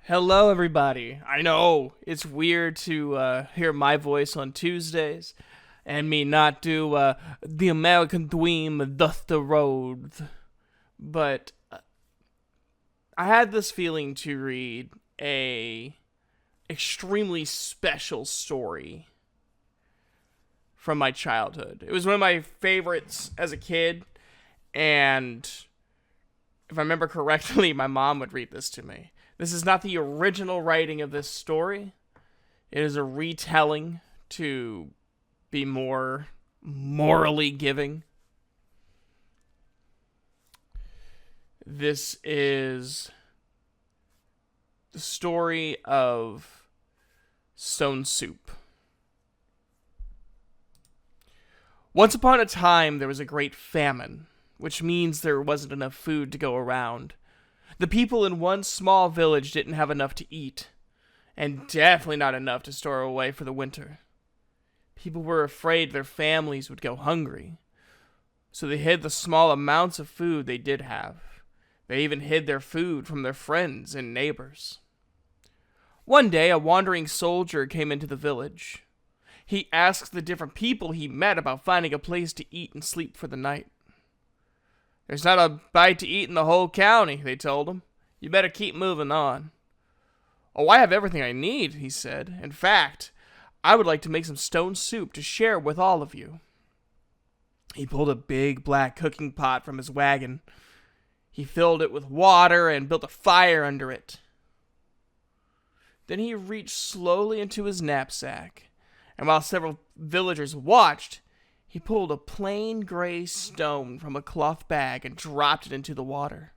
Hello, everybody. I know it's weird to hear my voice on Tuesdays and me not do the American Dream, Thus the Road. But I had this feeling to read a extremely special story from my childhood. It was one of my favorites as a kid, and if I remember correctly, my mom would read this to me. This is not the original writing of this story. It is a retelling to be more morally giving. This is the story of Stone Soup. Once upon a time, there was a great famine, which means there wasn't enough food to go around. The people in one small village didn't have enough to eat, and definitely not enough to store away for the winter. People were afraid their families would go hungry, so they hid the small amounts of food they did have. They even hid their food from their friends and neighbors. One day, a wandering soldier came into the village. He asked the different people he met about finding a place to eat and sleep for the night. "There's not a bite to eat in the whole county," they told him. "You better keep moving on." "Oh, I have everything I need," he said. "In fact, I would like to make some stone soup to share with all of you." He pulled a big black cooking pot from his wagon. He filled it with water and built a fire under it. Then he reached slowly into his knapsack, and while several villagers watched, he pulled a plain gray stone from a cloth bag and dropped it into the water.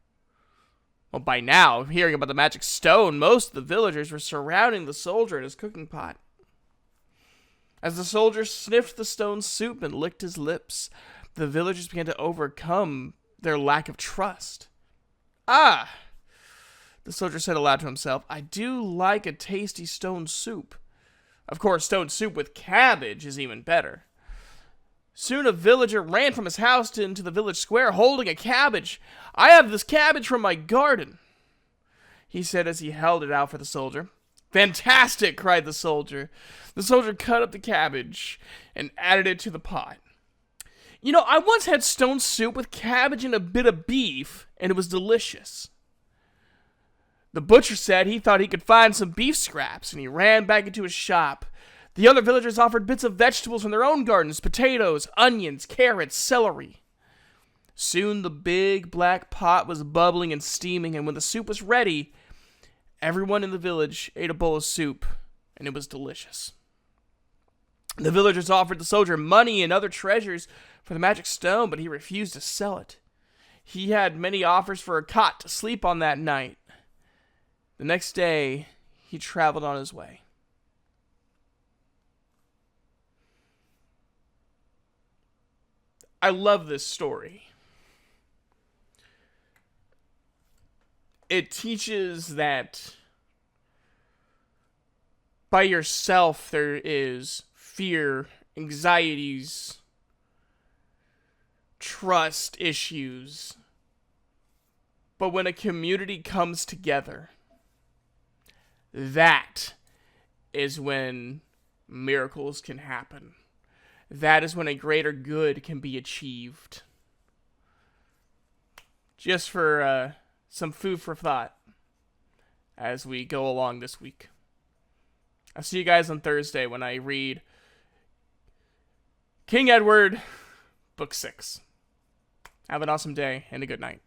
Well, by now, hearing about the magic stone, most of the villagers were surrounding the soldier and his cooking pot. As the soldier sniffed the stone soup and licked his lips, the villagers began to overcome their lack of trust. "Ah," the soldier said aloud to himself, "I do like a tasty stone soup. Of course, stone soup with cabbage is even better." Soon a villager ran from his house into the village square holding a cabbage. "I have this cabbage from my garden," he said as he held it out for the soldier. "Fantastic!" cried the soldier. The soldier cut up the cabbage and added it to the pot. "You know, I once had stone soup with cabbage and a bit of beef, and it was delicious." The butcher said he thought he could find some beef scraps, and he ran back into his shop. The other villagers offered bits of vegetables from their own gardens: potatoes, onions, carrots, celery. Soon the big black pot was bubbling and steaming, and when the soup was ready, everyone in the village ate a bowl of soup, and it was delicious. The villagers offered the soldier money and other treasures for the magic stone, but he refused to sell it. He had many offers for a cot to sleep on that night. The next day, he traveled on his way. I love this story. It teaches that by yourself there is fear, anxieties, trust issues. But when a community comes together, that is when miracles can happen. That is when a greater good can be achieved. Just for some food for thought as we go along this week. I'll see you guys on Thursday when I read King Edward, Book 6. Have an awesome day and a good night.